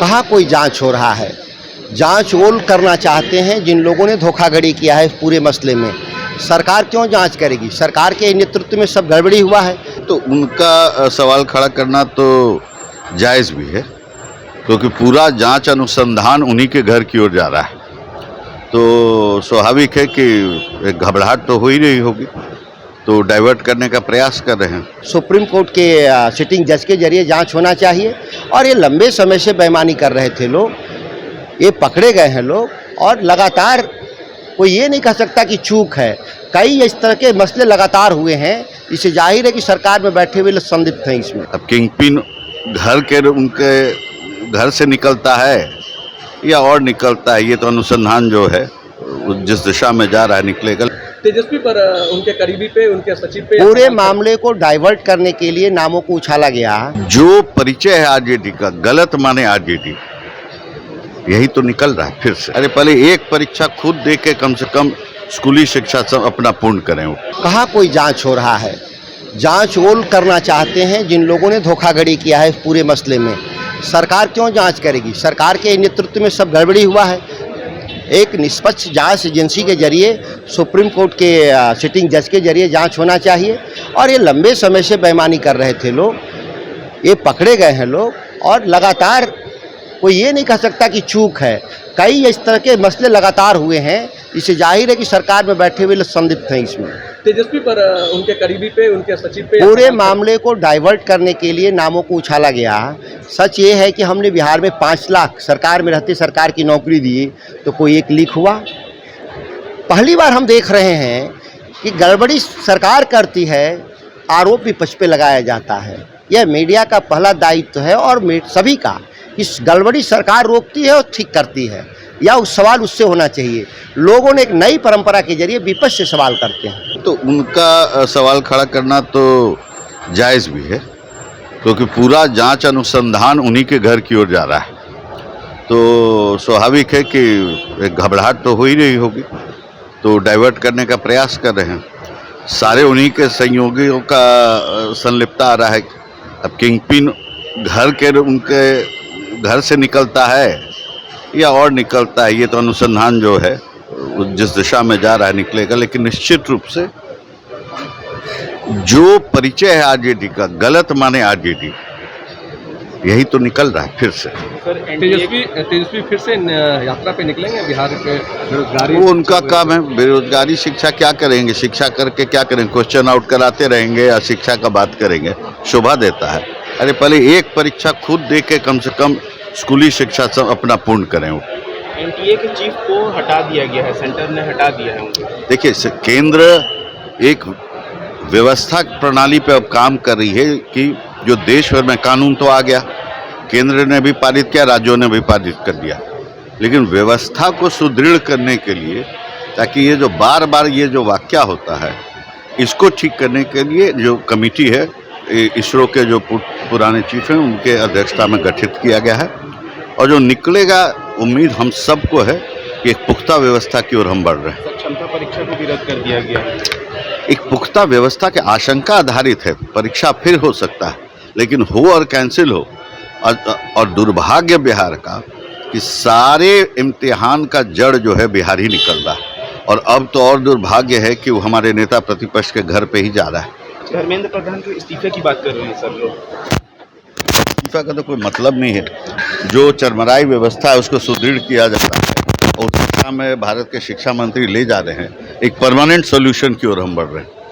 कहाँ कोई जांच हो रहा है। जांच वो करना चाहते हैं जिन लोगों ने धोखाधड़ी किया है पूरे मसले में। सरकार क्यों जांच करेगी? सरकार के नेतृत्व में सब गड़बड़ी हुआ है। तो उनका सवाल खड़ा करना तो जायज़ भी है, क्योंकि पूरा जांच अनुसंधान उन्हीं के घर की ओर जा रहा है, तो स्वाभाविक है कि घबराहट तो हो ही रही होगी, तो डाइवर्ट करने का प्रयास कर रहे हैं। सुप्रीम कोर्ट के सिटिंग जज के जरिए जांच होना चाहिए। और ये लंबे समय से बेईमानी कर रहे थे लोग, ये पकड़े गए हैं लोग, और लगातार कोई ये नहीं कह सकता कि चूक है। कई इस तरह के मसले लगातार हुए हैं, इससे जाहिर है कि सरकार में बैठे हुए लोग संदिग्ध हैं इसमें। अब किंगपिन उनके घर से निकलता है या और निकलता है, ये तो अनुसंधान जो है जिस दिशा में जा रहा है निकलेगा। तेजस्वी पर उनके करीबी पे, उनके सचिव पे पूरे मामले को डाइवर्ट करने के लिए नामों को उछाला गया। जो परिचय है आरजेडी का, गलत माने आरजेडी, यही तो निकल रहा है फिर से। अरे पहले एक परीक्षा खुद दे के कम से कम स्कूली शिक्षा सब अपना पूर्ण करें। कहाँ कोई जांच हो रहा है। जांच वो करना चाहते हैं जिन लोगों ने धोखाधड़ी किया है पूरे मसले में। सरकार क्यों जांच करेगी? सरकार के नेतृत्व में सब गड़बड़ी हुआ है। एक निष्पक्ष जांच एजेंसी के जरिए, सुप्रीम कोर्ट के सिटिंग जज के जरिए जांच होना चाहिए। और ये लंबे समय से बेईमानी कर रहे थे लोग, ये पकड़े गए हैं लोग, और लगातार कोई ये नहीं कह सकता कि चूक है। कई इस तरह के मसले लगातार हुए हैं, इससे जाहिर है कि सरकार में बैठे हुए लोग संदिग्ध हैं इसमें। तेजस्वी पर उनके करीबी पे, उनके सचिव पे पूरे मामले को डाइवर्ट करने के लिए नामों को उछाला गया। सच ये है कि हमने बिहार में 5 लाख सरकार में रहते सरकार की नौकरी दी, तो कोई एक लीक हुआ। पहली बार हम देख रहे हैं कि गड़बड़ी सरकार करती है, आरोप विपक्ष पे लगाया जाता है। यह मीडिया का पहला दायित्व है और सभी का, इस गड़बड़ी सरकार रोकती है और ठीक करती है, या उस सवाल उससे होना चाहिए। लोगों ने एक नई परंपरा के जरिए विपक्ष से सवाल करते हैं। तो उनका सवाल खड़ा करना तो जायज़ भी है, क्योंकि पूरा जांच अनुसंधान उन्हीं के घर की ओर जा रहा है, तो स्वाभाविक है कि घबराहट तो हो ही रही होगी, तो डाइवर्ट करने का प्रयास कर रहे हैं। सारे उन्हीं के सहयोगियों का संलिप्तता आ रहा है। अब किंगपिन उनके घर से निकलता है या और निकलता है, ये तो अनुसंधान जो है जिस दिशा में जा रहा है निकलेगा। लेकिन निश्चित रूप से जो परिचय है आरजेडी का, गलत माने आरजेडी, यही तो निकल रहा है फिर से। सर तेजस्वी फिर से यात्रा पे निकलेंगे बिहार के बेरोजगारी? वो उनका काम है। बेरोजगारी शिक्षा क्या करेंगे? शिक्षा करके क्या करेंगे? क्वेश्चन आउट कराते रहेंगे या शिक्षा का बात करेंगे? शोभा देता है। अरे पहले एक परीक्षा खुद दे के कम से कम स्कूली शिक्षा सब अपना पूर्ण करें। एनटीए के चीफ को हटा दिया गया है, सेंटर ने हटा दिया है उनको। देखिए, केंद्र एक व्यवस्था प्रणाली पे अब काम कर रही है कि जो देश भर में कानून तो आ गया, केंद्र ने भी पारित किया, राज्यों ने भी पारित कर दिया, लेकिन व्यवस्था को सुदृढ़ करने के लिए, ताकि ये जो बार बार ये जो वाकया होता है, इसको ठीक करने के लिए जो कमेटी है, इसरो के जो पुराने चीफ हैं उनके अध्यक्षता में गठित किया गया है। और जो निकलेगा, उम्मीद हम सबको है कि एक पुख्ता व्यवस्था की ओर हम बढ़ रहे हैं। क्षमता परीक्षा को भी रद्द कर दिया गया है। एक पुख्ता व्यवस्था के आशंका आधारित है, परीक्षा फिर हो सकता है, लेकिन हो और कैंसिल हो। और दुर्भाग्य बिहार का कि सारे इम्तिहान का जड़ जो है बिहार ही निकल रहा है। और अब तो और दुर्भाग्य है कि वो हमारे नेता प्रतिपक्ष के घर पे ही जा रहा है। धर्मेंद्र प्रधान के इस्तीफे की बात कर रहे हैं सर लोग। इस्तीफा का तो कोई मतलब नहीं है। जो चरमराई व्यवस्था है उसको सुदृढ़ किया जाता है, और उस दिशा में भारत के शिक्षा मंत्री ले जा रहे हैं। एक परमानेंट सोल्यूशन की ओर हम बढ़ रहे हैं।